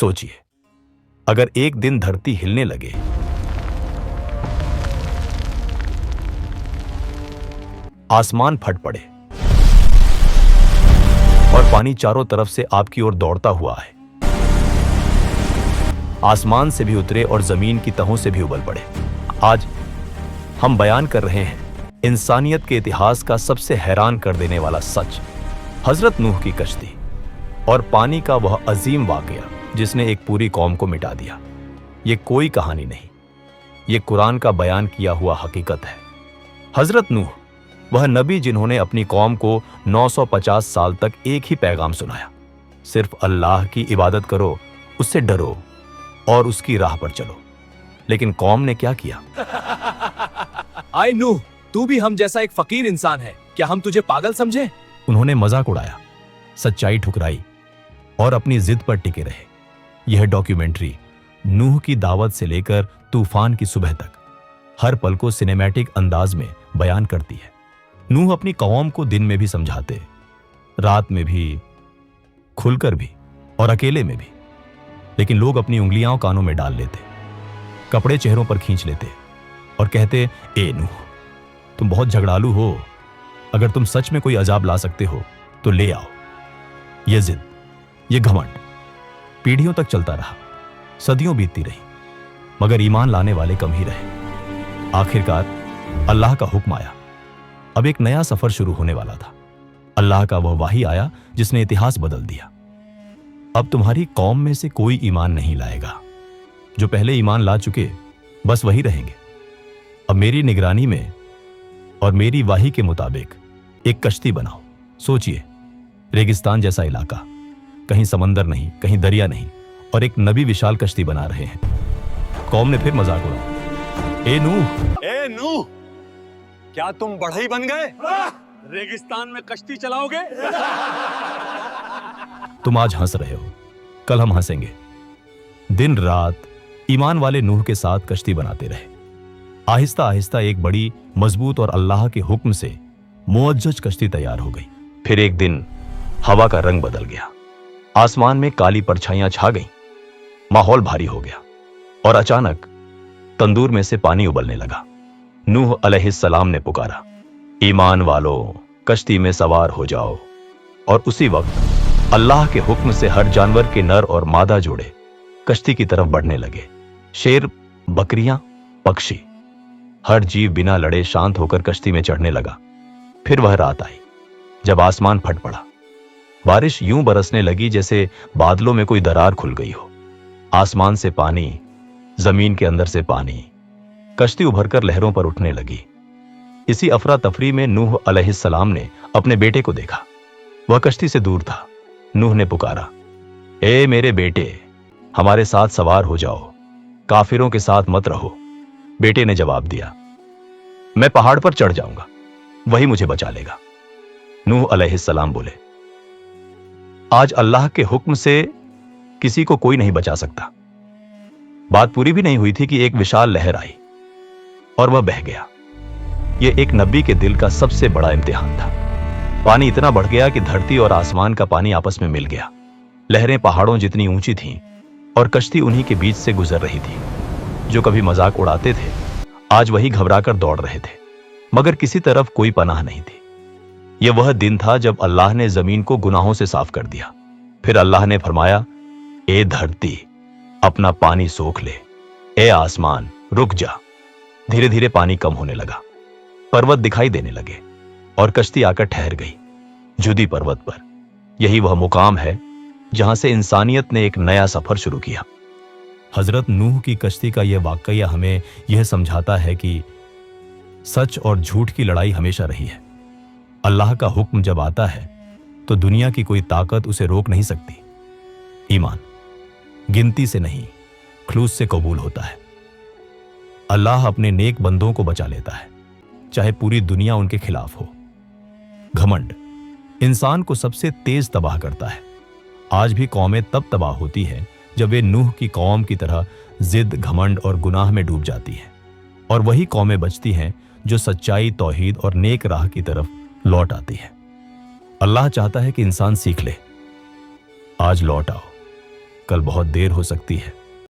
सोचिए, अगर एक दिन धरती हिलने लगे, आसमान फट पड़े और पानी चारों तरफ से आपकी ओर दौड़ता हुआ है, आसमान से भी उतरे और जमीन की तहों से भी उबल पड़े। आज हम बयान कर रहे हैं इंसानियत के इतिहास का सबसे हैरान कर देने वाला सच, हजरत नूह की कश्ती और पानी का वह अजीम वाकया जिसने एक पूरी कौम को मिटा दिया। ये कोई कहानी नहीं, ये कुरान का बयान किया हुआ हकीकत है। हजरत नूह वह नबी जिन्होंने अपनी कौम को 950 साल तक एक ही पैगाम सुनाया, सिर्फ अल्लाह की इबादत करो, उससे डरो और उसकी राह पर चलो। लेकिन कौम ने क्या किया? आए नूह, तू भी हम जैसा एक फकीर इंसान है, क्या हम तुझे पागल समझे? उन्होंने मजाक उड़ाया, सच्चाई ठुकराई और अपनी जिद पर टिके रहे। यह डॉक्यूमेंट्री नूह की दावत से लेकर तूफान की सुबह तक हर पल को सिनेमैटिक अंदाज में बयान करती है। नूह अपनी कौम को दिन में भी समझाते, रात में भी, खुलकर भी और अकेले में भी, लेकिन लोग अपनी उंगलियां कानों में डाल लेते, कपड़े चेहरों पर खींच लेते और कहते, ए नूह, तुम बहुत झगड़ालू हो, अगर तुम सच में कोई अजाब ला सकते हो तो ले आओ। ये जिद, ये घमंड पीढ़ियों तक चलता रहा, सदियों बीतती रही, मगर ईमान लाने वाले कम ही रहे। आखिरकार अल्लाह का हुक्म आया। अब एक नया सफर शुरू होने वाला था। अल्लाह का वह वाही आया जिसने इतिहास बदल दिया। अब तुम्हारी कौम में से कोई ईमान नहीं लाएगा, जो पहले ईमान ला चुके बस वही रहेंगे। अब मेरी निगरानी में और मेरी वाही के मुताबिक एक कश्ती बनाओ। सोचिए, रेगिस्तान जैसा इलाका, कहीं समंदर नहीं, कहीं दरिया नहीं, और एक नबी विशाल कश्ती बना रहे हैं। कौम ने फिर मजाक उड़ाया, ए नूह, क्या तुम बढ़ई बन गए? रेगिस्तान में कश्ती चलाओगे? तुम आज हंस रहे हो, कल हम हंसेंगे। दिन रात ईमान वाले नूह के साथ कश्ती बनाते रहे। आहिस्ता आहिस्ता एक बड़ी, मजबूत और अल्लाह के हुक्म से मुअज्जज कश्ती तैयार हो गई। फिर एक दिन हवा का रंग बदल गया, आसमान में काली परछाइयां छा गईं, माहौल भारी हो गया और अचानक तंदूर में से पानी उबलने लगा। नूह अलैहिस्सलाम ने पुकारा, ईमान वालों, कश्ती में सवार हो जाओ। और उसी वक्त अल्लाह के हुक्म से हर जानवर के नर और मादा जोड़े कश्ती की तरफ बढ़ने लगे। शेर, बकरियां, पक्षी, हर जीव बिना लड़े शांत होकर कश्ती में चढ़ने लगा। फिर वह रात आई जब आसमान फट पड़ा। बारिश यूं बरसने लगी जैसे बादलों में कोई दरार खुल गई हो। आसमान से पानी, जमीन के अंदर से पानी, कश्ती उभरकर लहरों पर उठने लगी। इसी अफरा तफरी में नूह अलैहिस्सलाम ने अपने बेटे को देखा। वह कश्ती से दूर था। नूह ने पुकारा, ए मेरे बेटे, हमारे साथ सवार हो जाओ, काफिरों के साथ मत रहो। बेटे ने जवाब दिया, मैं पहाड़ पर चढ़ जाऊंगा, वही मुझे बचा लेगा। नूह अलैहिस्सलाम बोले, आज अल्लाह के हुक्म से किसी को कोई नहीं बचा सकता। बात पूरी भी नहीं हुई थी कि एक विशाल लहर आई और वह बह गया। यह एक नबी के दिल का सबसे बड़ा इम्तिहान था। पानी इतना बढ़ गया कि धरती और आसमान का पानी आपस में मिल गया। लहरें पहाड़ों जितनी ऊंची थीं और कश्ती उन्हीं के बीच से गुजर रही थी। जो कभी मजाक उड़ाते थे, आज वही घबराकर दौड़ रहे थे, मगर किसी तरफ कोई पनाह नहीं थी। यह वह दिन था जब अल्लाह ने जमीन को गुनाहों से साफ कर दिया। फिर अल्लाह ने फरमाया, ए धरती, अपना पानी सोख ले, ए आसमान, रुक जा। धीरे धीरे पानी कम होने लगा, पर्वत दिखाई देने लगे और कश्ती आकर ठहर गई जुदी पर्वत पर। यही वह मुकाम है जहां से इंसानियत ने एक नया सफर शुरू किया। हजरत नूह की कश्ती का यह वाकया हमें यह समझाता है कि सच और झूठ की लड़ाई हमेशा रही है। अल्लाह का हुक्म जब आता है तो दुनिया की कोई ताकत उसे रोक नहीं सकती। ईमान गिनती से नहीं, खुलूस से कबूल होता है। अल्लाह अपने नेक बंदों को बचा लेता है, चाहे पूरी दुनिया उनके खिलाफ हो। घमंड इंसान को सबसे तेज तबाह करता है। आज भी कौमें तब तबाह होती हैं जब वे नूह की कौम की तरह जिद, घमंड और गुनाह में डूब जाती हैं, और वही कौमें बचती हैं जो सच्चाई, तौहीद और नेक राह की तरफ लौट आती हैं। अल्लाह चाहता है कि इंसान सीख ले। आज लौट आओ, कल बहुत देर हो सकती है।